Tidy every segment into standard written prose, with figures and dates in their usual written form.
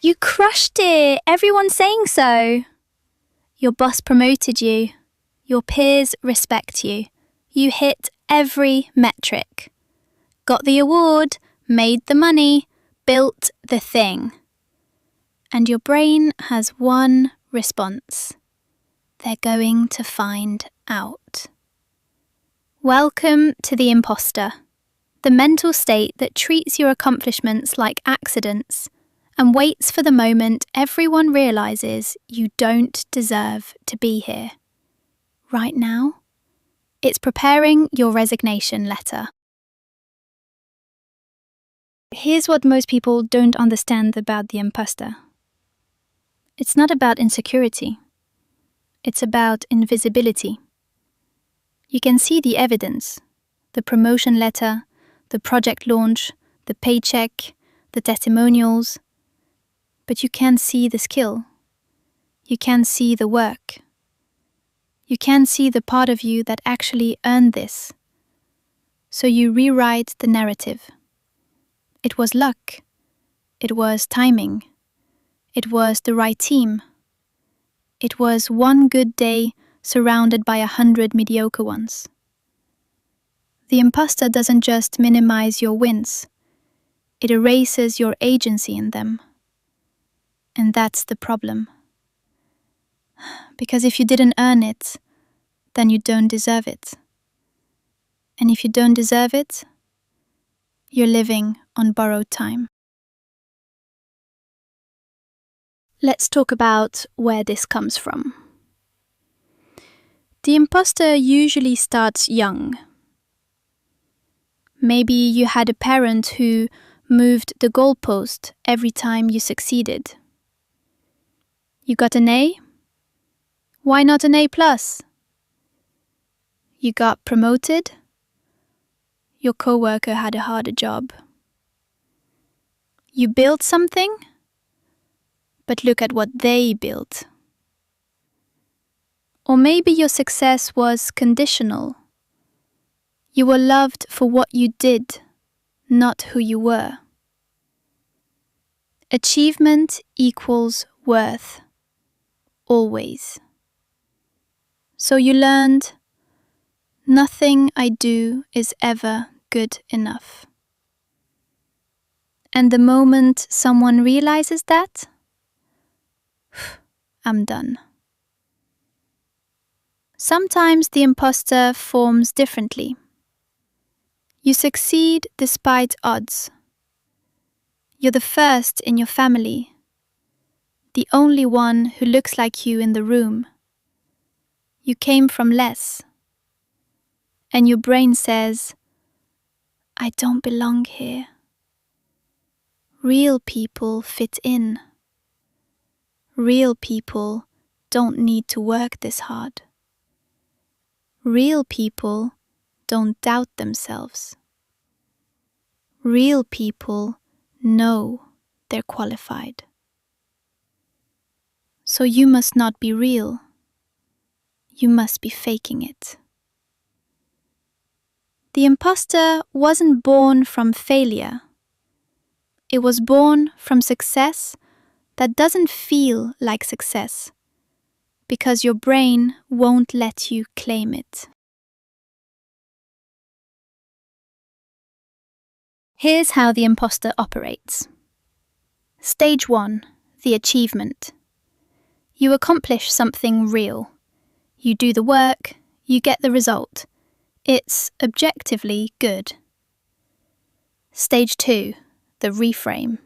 You crushed it! Everyone's saying so. Your boss promoted you. Your peers respect you. You hit every metric. Got the award, made the money, built the thing. And your brain has one response. They're going to find out. Welcome to the imposter, the mental state that treats your accomplishments like accidents and waits for the moment everyone realizes you don't deserve to be here. Right now, it's preparing your resignation letter. Here's what most people don't understand about the imposter. It's not about insecurity. It's about invisibility. You can see the evidence, the promotion letter, the project launch, the paycheck, the testimonials, but you can't see the skill. You can't see the work. You can't see the part of you that actually earned this. So you rewrite the narrative. It was luck. It was timing. It was the right team. It was one good day surrounded by 100 mediocre ones. The imposter doesn't just minimize your wins. It erases your agency in them. And that's the problem. Because if you didn't earn it, then you don't deserve it. And if you don't deserve it, you're living on borrowed time. Let's talk about where this comes from. The imposter usually starts young. Maybe you had a parent who moved the goalpost every time you succeeded. You got an A? Why not an A+? You got promoted? Your coworker had a harder job. You built something? But look at what they built. Or maybe your success was conditional. You were loved for what you did, not who you were. Achievement equals worth. Always. So you learned, nothing I do is ever good enough. And the moment someone realizes that, I'm done. Sometimes the imposter forms differently. You succeed despite odds. You're the first in your family, the only one who looks like you in the room. You came from less. And your brain says, I don't belong here. Real people fit in. Real people don't need to work this hard. Real people don't doubt themselves. Real people know they're qualified. So you must not be real. You must be faking it. The imposter wasn't born from failure. It was born from success that doesn't feel like success, because your brain won't let you claim it. Here's how the imposter operates. Stage 1, the achievement. You accomplish something real. You do the work, you get the result. It's objectively good. Stage 2, the reframe.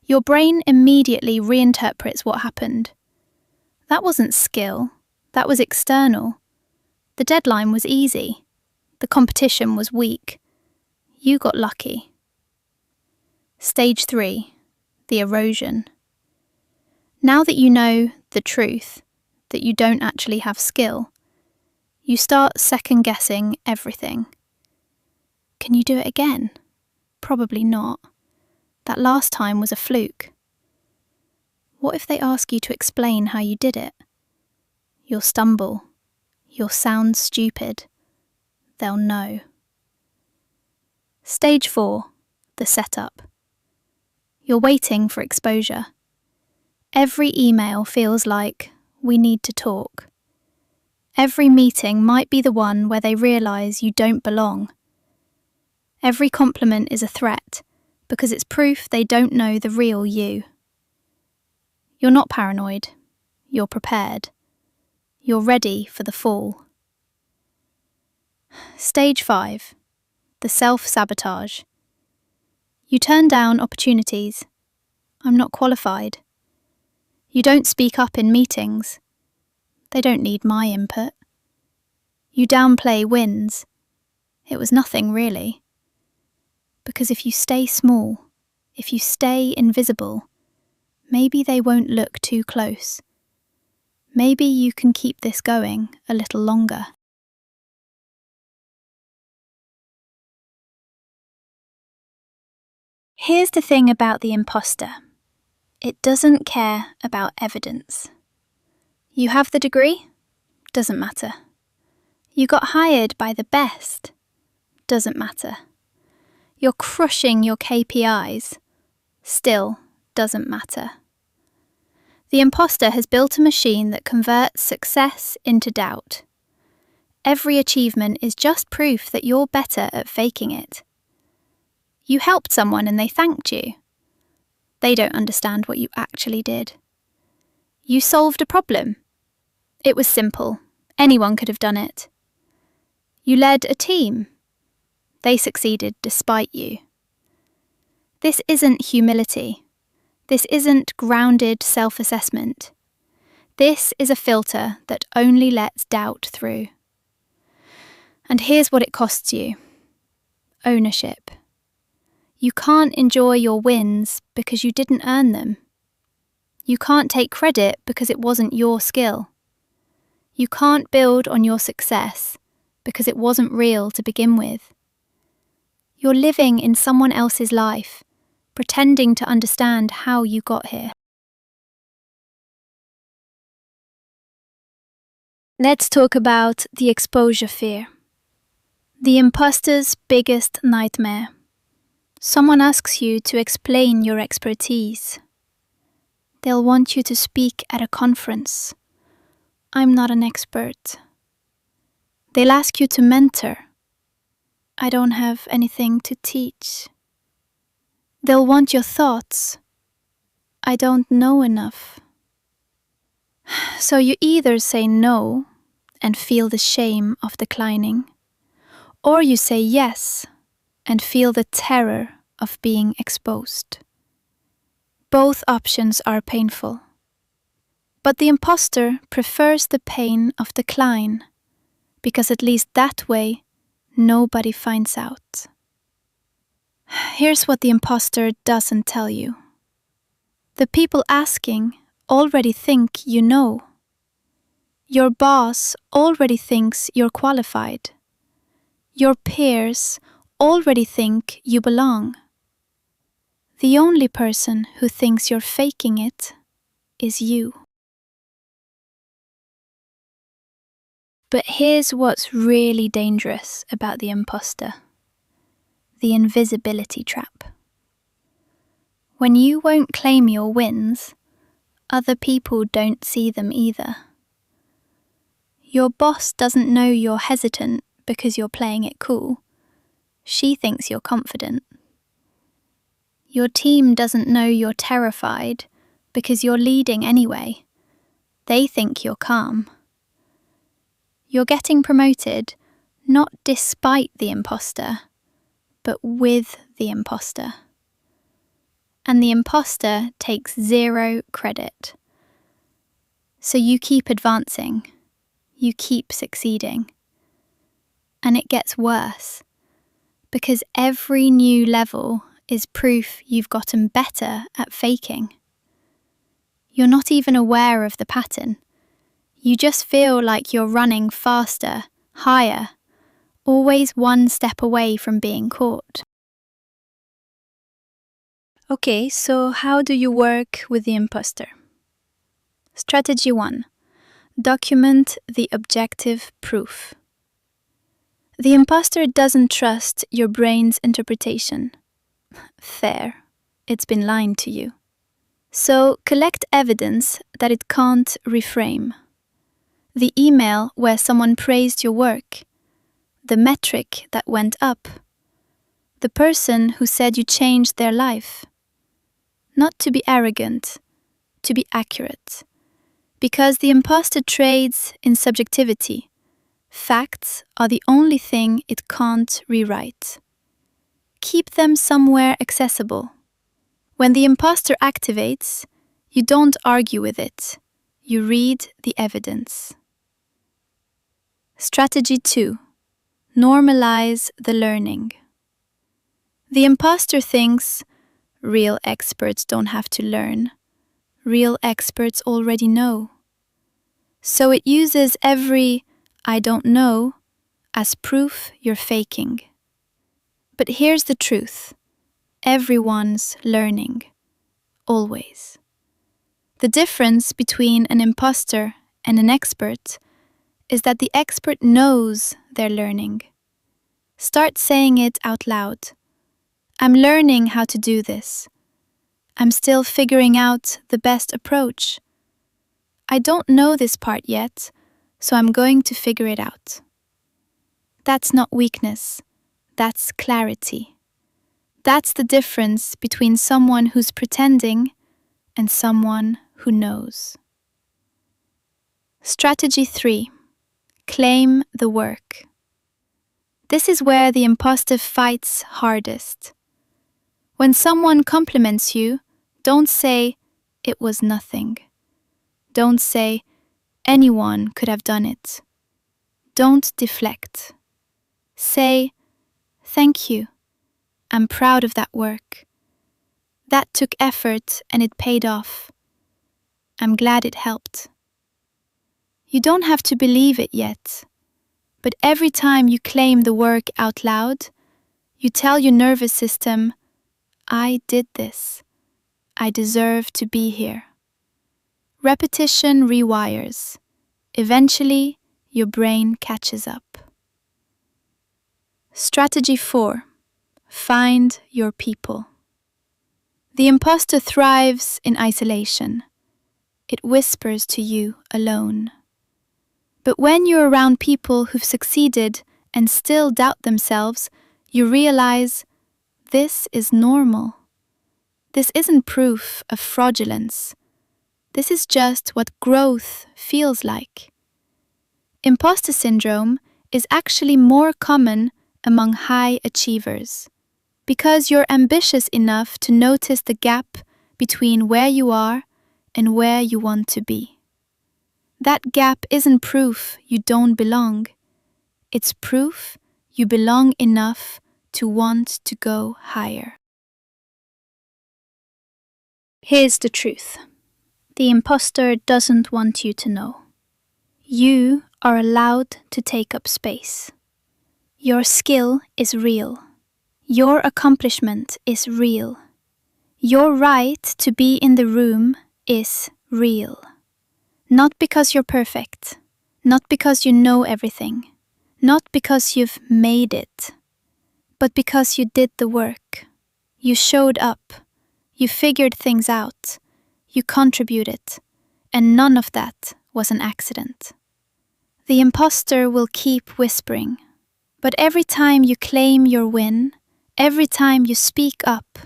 Your brain immediately reinterprets what happened. That wasn't skill, that was external. The deadline was easy. The competition was weak. You got lucky. Stage 3, the erosion. Now that you know the truth, that you don't actually have skill, you start second-guessing everything. Can you do it again? Probably not. That last time was a fluke. What if they ask you to explain how you did it? You'll stumble. You'll sound stupid. They'll know. Stage 4, the setup. You're waiting for exposure. Every email feels like, we need to talk. Every meeting might be the one where they realise you don't belong. Every compliment is a threat, because it's proof they don't know the real you. You're not paranoid. You're prepared. You're ready for the fall. Stage 5. The self-sabotage. You turn down opportunities. I'm not qualified. You don't speak up in meetings. They don't need my input. You downplay wins. It was nothing really. Because if you stay small, if you stay invisible, maybe they won't look too close. Maybe you can keep this going a little longer. Here's the thing about the imposter. It doesn't care about evidence. You have the degree? Doesn't matter. You got hired by the best? Doesn't matter. You're crushing your KPIs? Still doesn't matter. The imposter has built a machine that converts success into doubt. Every achievement is just proof that you're better at faking it. You helped someone and they thanked you. They don't understand what you actually did. You solved a problem. It was simple. Anyone could have done it. You led a team. They succeeded despite you. This isn't humility. This isn't grounded self-assessment. This is a filter that only lets doubt through. And here's what it costs you. Ownership. You can't enjoy your wins because you didn't earn them. You can't take credit because it wasn't your skill. You can't build on your success because it wasn't real to begin with. You're living in someone else's life, pretending to understand how you got here. Let's talk about the exposure fear. The imposter's biggest nightmare. Someone asks you to explain your expertise. They'll want you to speak at a conference. I'm not an expert. They'll ask you to mentor. I don't have anything to teach. They'll want your thoughts. I don't know enough. So you either say no and feel the shame of declining, or you say yes and feel the terror of being exposed. Both options are painful. But the imposter prefers the pain of decline, because at least that way, nobody finds out. Here's what the imposter doesn't tell you. The people asking already think you know. Your boss already thinks you're qualified. Your peers already think you belong. The only person who thinks you're faking it is you. But here's what's really dangerous about the imposter. The invisibility trap. When you won't claim your wins, other people don't see them either. Your boss doesn't know you're hesitant because you're playing it cool. She thinks you're confident. Your team doesn't know you're terrified because you're leading anyway. They think you're calm. You're getting promoted not despite the imposter, but with the imposter. And the imposter takes zero credit. So you keep advancing, you keep succeeding. And it gets worse, because every new level is proof you've gotten better at faking. You're not even aware of the pattern. You just feel like you're running faster, higher, always one step away from being caught. Okay, so how do you work with the imposter? Strategy 1. Document the objective proof. The imposter doesn't trust your brain's interpretation. Fair. it's been lying to you. So collect evidence that it can't reframe. The email where someone praised your work, the metric that went up, the person who said you changed their life. Not to be arrogant, to be accurate. Because the imposter trades in subjectivity. Facts are the only thing it can't rewrite. Keep them somewhere accessible. When the imposter activates, you don't argue with it. You read the evidence. Strategy 2. Normalize the learning. The imposter thinks, real experts don't have to learn. Real experts already know. So it uses every "I don't know" as proof you're faking. But here's the truth. Everyone's learning. Always. The difference between an imposter and an expert is that the expert knows they're learning. Start saying it out loud. I'm learning how to do this. I'm still figuring out the best approach. I don't know this part yet, so I'm going to figure it out. That's not weakness. That's clarity. That's the difference between someone who's pretending and someone who knows. Strategy 3. Claim the work. This is where the imposter fights hardest. When someone compliments you, don't say, "It was nothing." Don't say, "Anyone could have done it." Don't deflect. Say, "Thank you. I'm proud of that work. That took effort and it paid off. I'm glad it helped." You don't have to believe it yet, but every time you claim the work out loud, you tell your nervous system, "I did this. I deserve to be here." Repetition rewires. Eventually, your brain catches up. Strategy 4. Find your people. The imposter thrives in isolation. It whispers to you alone. But when you're around people who've succeeded and still doubt themselves, you realize this is normal. This isn't proof of fraudulence. This is just what growth feels like. Imposter syndrome is actually more common among high achievers, because you're ambitious enough to notice the gap between where you are and where you want to be. That gap isn't proof you don't belong. It's proof you belong enough to want to go higher. Here's the truth. The imposter doesn't want you to know. You are allowed to take up space. Your skill is real. Your accomplishment is real. Your right to be in the room is real. Not because you're perfect. Not because you know everything. Not because you've made it. But because you did the work. You showed up. You figured things out. You contributed. And none of that was an accident. The imposter will keep whispering. But every time you claim your win, every time you speak up,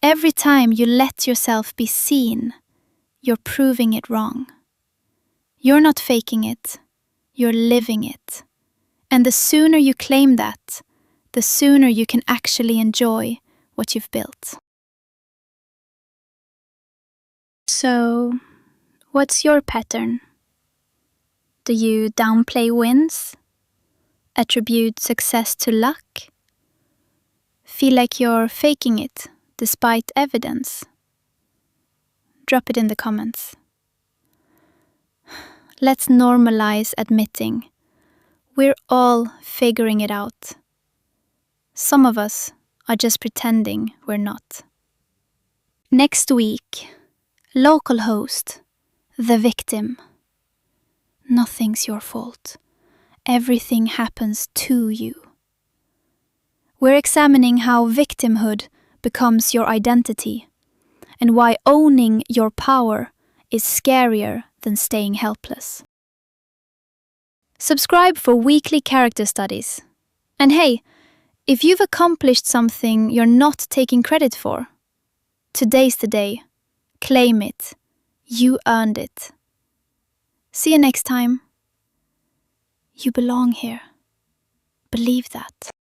every time you let yourself be seen, you're proving it wrong. You're not faking it, you're living it. And the sooner you claim that, the sooner you can actually enjoy what you've built. So, what's your pattern? Do you downplay wins? Attribute success to luck? Feel like you're faking it despite evidence? Drop it in the comments. Let's normalize admitting we're all figuring it out. Some of us are just pretending we're not. Next week, Localhost, the victim. Nothing's your fault. Everything happens to you. We're examining how victimhood becomes your identity, and why owning your power is scarier than staying helpless. Subscribe for weekly character studies. And hey, if you've accomplished something you're not taking credit for, today's the day. Claim it. You earned it. See you next time. You belong here. Believe that.